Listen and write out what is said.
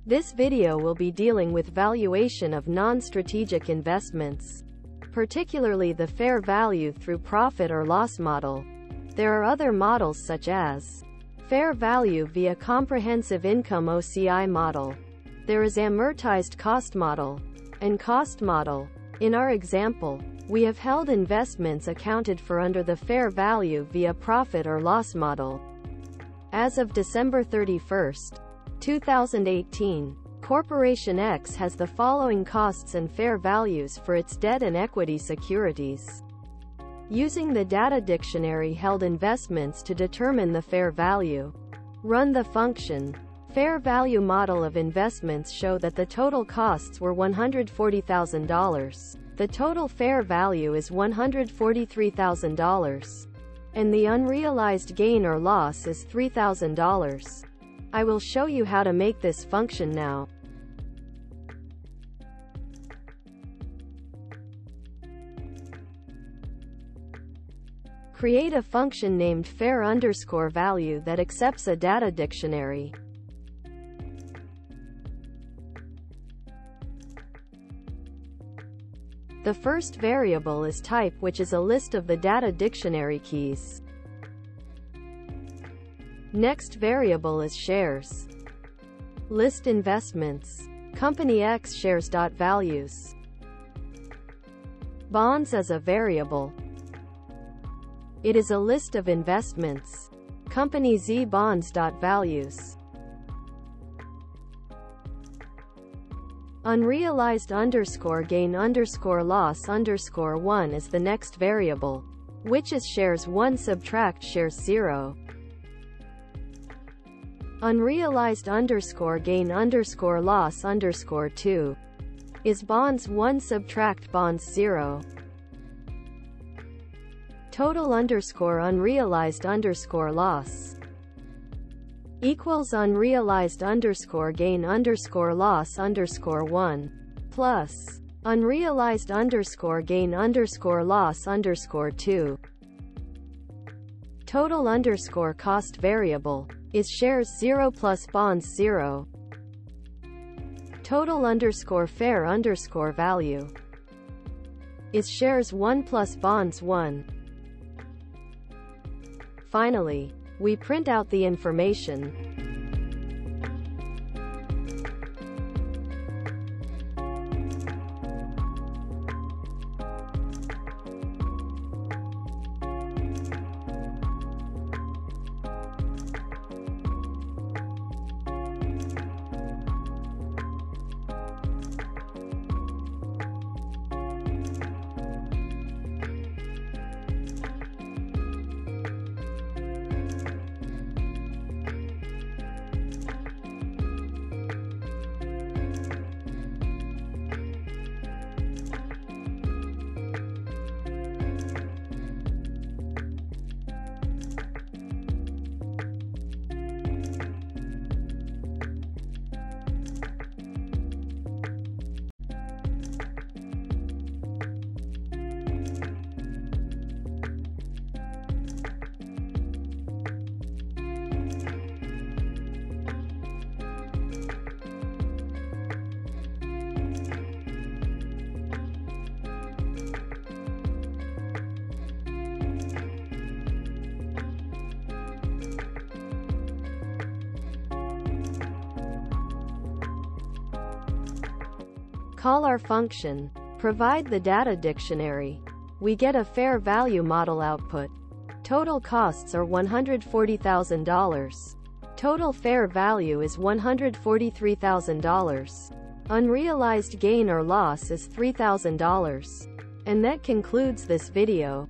This video will be dealing with valuation of non-strategic investments, particularly the fair value through profit or loss model. There are other models such as fair value via comprehensive income OCI model. There is amortized cost model and cost model. In our example, we have held investments accounted for under the fair value via profit or loss model. As of December 31, 2018, Corporation X has the following costs and fair values for its debt and equity securities. Using the data dictionary, held investments to determine the fair value. Run the function. Fair value model of investments show that the total costs were $140,000. The total fair value is $143,000. And the unrealized gain or loss is $3,000. I will show you how to make this function now. Create a function named fair_value that accepts a data dictionary. The first variable is type, which is a list of the data dictionary keys. Next variable is shares. List investments. Company X shares.values. Bonds as a variable. It is a list of investments. Company Z bonds.values. Unrealized _gain_loss_1 is the next variable, which is shares 1 subtract shares 0. Unrealized _gain_loss_2 is bonds 1 subtract bonds 0. Total _unrealized _loss equals unrealized _gain_loss_1 plus unrealized _gain_loss_2. Total _cost variable is shares 0 plus bonds 0. Total _fair value is shares 1 plus bonds 1. Finally, we print out the information. Call our function. Provide the data dictionary. We get a fair value model output. Total costs are $140,000. Total fair value is $143,000. Unrealized gain or loss is $3,000. And that concludes this video.